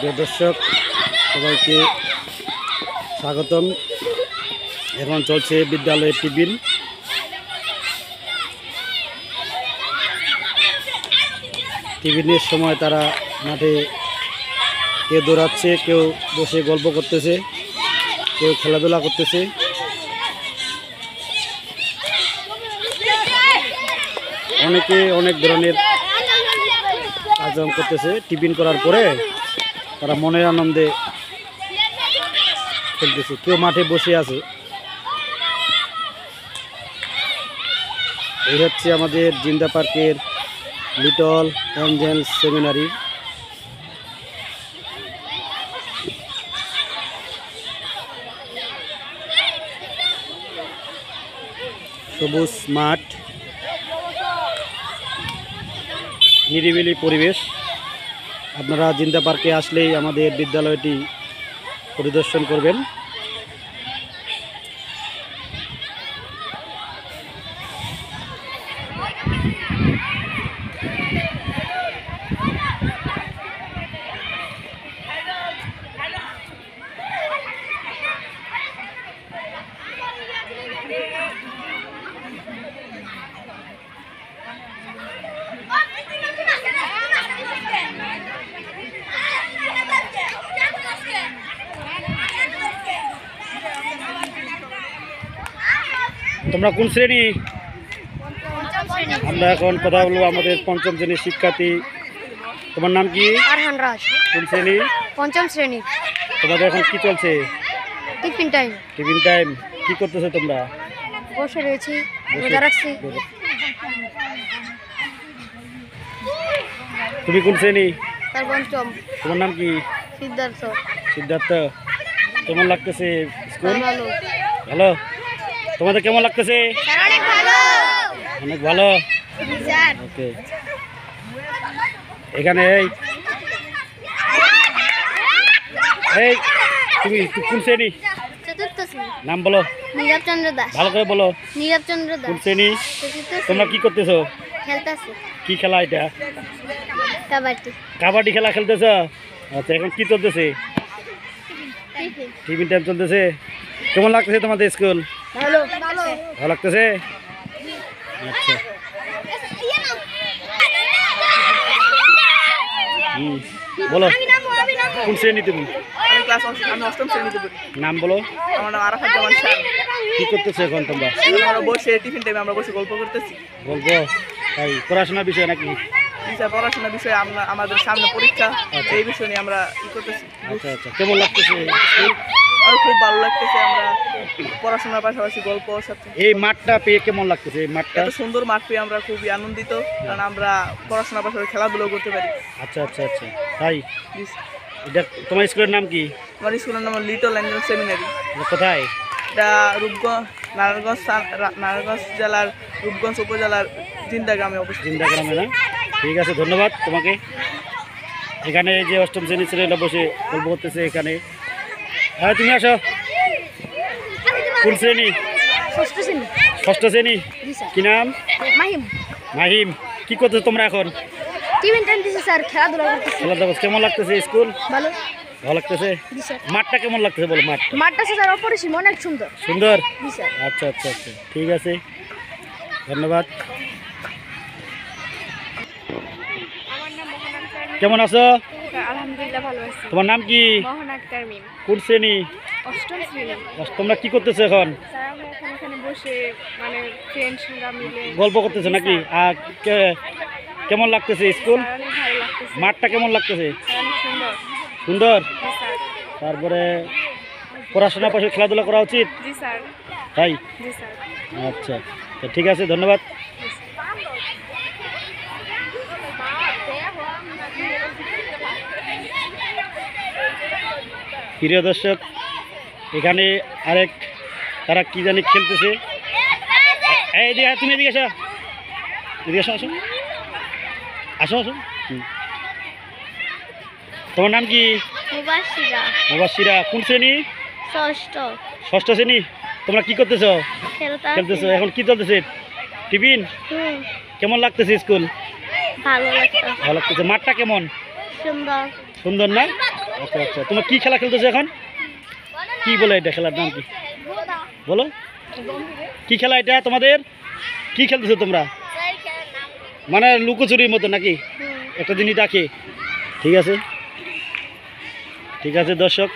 প্রিয় দর্শক সবাইকে স্বাগতম। এখন চলছে বিদ্যালয়ের টিফিন। টিফিনের সময় তারা মাঠে কেউ দৌড়াচ্ছে, কেউ বসে গল্প করতেছে, কেউ খেলাধুলা করতেছে। অনেকে অনেক ধরনের কার্যক্রম করতেছে। টিফিন করার পরে তারা মনের আনন্দে খেলতেছে, কেউ মাঠে বসে আছে। এই হচ্ছে আমাদের জিন্দা পার্কের লিটল এঞ্জেল সেমিনারি। সবুজ মাঠ, নিরিবিলি পরিবেশ। আপনারা জিন্দা পার্কে আসলেই আমাদের বিদ্যালয়টি পরিদর্শন করবেন। তোমরা কোন শ্রেণী? আমরা এখন কথা বলবো আমাদের পঞ্চম শ্রেণীর শিক্ষার্থী। তোমার নাম কি? আরহান রাজ। কোন শ্রেণী? পঞ্চম শ্রেণী। তোমাদের এখন কি চলছে? Tiffin time. Tiffin time. কি করতেছো তোমরা? বসে রয়েছি, রোজা রাখছি। তুমি কোন শ্রেণী? তার পঞ্চম। তোমার নাম কি? সিদ্ধার্থ। সিদ্ধার্থ। কেমন লাগতেছে স্কুল? ভালো। ভালো। তোমাদের কেমন লাগতেছে? অনেক ভালো। অনেক ভালো। স্যার। ওকে। এখানে এই তুমি কোন শ্রেণী? চতুর্থ শ্রেণী। নাম বলো। নীরব চন্দ্র দাস। ভালো করে বলো। নীরব চন্দ্র দাস। কোন শ্রেণী? চতুর্থ তোমরা কি করতেছো? খেলতেছে। কি খেলা এটা? কাবাডি। কাবাডি খেলা খেলতেছ? আচ্ছা, এখন কি চলতেছে? টিফিন টাইম চলতেছে। কেমন লাগতেছে তোমাদের স্কুল? ভালো। ভালো। ভালো লাগতেছে? আচ্ছা। বলো, কোন শ্রেণী তুমি? আমি অষ্টম শ্রেণীতে পড়ি। নাম বলো। আমার নাম আরাফাত জামান শাহ। কি করতেছো এখন তোমরা? আমরা বসে টিফিন টাইমে আমরা বসে গল্প করতেছি। গল্প? তাই পড়াশোনার বিষয় নাকি? পড়াশোনার বিষয়ে আমাদের সামনে পরীক্ষা, এই বিষয় নিয়ে আমরা ই করতেছি। আচ্ছা আচ্ছা। কেমন লাগতেছে স্কুল? আর খুব ভালো লাগতেছে, আমরা পড়াশোনার পাশাপাশি গল্প সাথে। এই মাঠটা পেয়ে কেমন লাগতেছে? এই মাঠটা এত সুন্দর মাঠ পেয়ে আমরা খুবই আনন্দিত, কারণ আমরা পড়াশোনার পাশাপাশি খেলাধুলো করতে পারি। আচ্ছা আচ্ছা আচ্ছা। তাই এটা তোমার স্কুলের নাম কি? আমার স্কুলের নাম লিটল এঞ্জেল সেমিনারি। কোথায়? এটা নারায়ণগঞ্জ জেলার রূপগঞ্জ উপজেলার জিন্দা গ্রামে অবস্থিত। জিন্দা গ্রামে না? ঠিক আছে, ধন্যবাদ তোমাকে। এখানে যে অষ্টম শ্রেণীর ছেলেরা বসে গল্প করতেছে এখানে। হ্যাঁ, তুমি আসো। কোন শ্রেণী? ষষ্ঠ শ্রেণী। ষষ্ঠ শ্রেণী। কি নাম? মাহিম। মাহিম। কি করতেছো তোমরা এখন? টিফিন টাইম দিছে স্যার, খেলাধুলা করতেছি। খেলাধুলা। কেমন লাগতেছে স্কুল? ভালো। ভালো লাগতেছে? জি স্যার। মাঠটা কেমন লাগতেছে বলো? মাঠটা মাঠটা স্যার অপরিসীম, অনেক সুন্দর। সুন্দর? জি স্যার। আচ্ছা আচ্ছা আচ্ছা, ঠিক আছে, ধন্যবাদ। কেমন আছো? আলহামদুলিল্লাহ ভালো আছি। তোমার নাম কি? মোহনাত কারমিন। কোন শ্রেণী? অষ্টম শ্রেণী। তোমরা কি করতেছো এখন? স্যার আমরা এখন এখানে বসে ফ্রেন্ডসরা মিলে গল্প করতেছো নাকি? আর কেমন লাগতেছে স্কুল? অনেক ভালো লাগতেছে। মাঠটা কেমন লাগতেছে? অনেক সুন্দর। সুন্দর। জি স্যার। তারপরে পড়াশোনার পাশে খেলাধুলা করা উচিত? জি স্যার। তাই? জি স্যার। আচ্ছা, তো ঠিক আছে, ধন্যবাদ। প্রিয় দর্শক, এখানে তারা কি জানি খেলতেছে। এই দিকে, তুমি এদিকে আসো, এদিকে আসো, আসো আসো আসো। তোমার নাম কি? মুবাশিরা। মুবাশিরা। কোন শ্রেণী? ষষ্ঠ। ষষ্ঠ শ্রেণী। তোমরা কি করতেছো? খেলতেছো। এখন কি চলতেছে? টিফিন? কেমন লাগতেছে স্কুল? ভালো লাগতো। ভালো লাগতেছে। মাঠটা কেমন? সুন্দর। সুন্দর না? আচ্ছা আচ্ছা, তোমার কি খেলা খেলতেছো এখন? কি বলে এটা, খেলার নাম কি বলো? কি খেলা এটা তোমাদের? কি খেলতেছো তোমরা? মানে লুকোচুরির মতো নাকি? একটা জিনিস ডাকে। ঠিক আছে, ঠিক আছে দর্শক,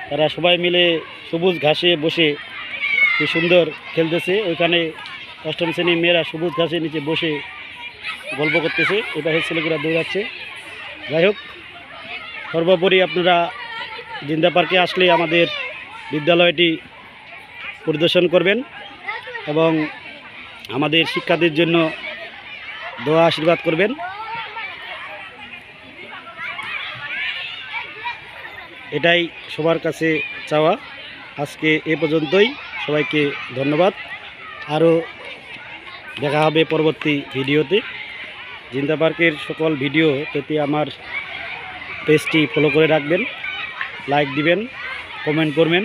তারা সবাই মিলে সবুজ ঘাসে বসে কি সুন্দর খেলতেছে। ওইখানে অষ্টম শ্রেণীর মেয়েরা সবুজ ঘাসের নিচে বসে গল্প করতেছে, এপাশে ছেলেগুলা দৌড়াচ্ছে। যাই হোক, সর্বোপরি আপনারা জিন্দা পার্কে আসলে আমাদের বিদ্যালয়টি পরিদর্শন করবেন এবং আমাদের শিক্ষার্থীর জন্য দোয়া আশীর্বাদ করবেন। এটাই সবার কাছে চাওয়া। আজকে এ পর্যন্তই, সবাইকে ধন্যবাদ। আরও দেখা হবে পরবর্তী ভিডিওতে। জিন্দা পার্কের সকল ভিডিও পেতে আমার পেজটি ফলো করে রাখবেন, লাইক দিবেন, কমেন্ট করবেন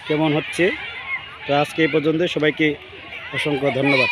কেমন হচ্ছে। তো আজকে এ পর্যন্ত, সবাইকে অসংখ্য ধন্যবাদ।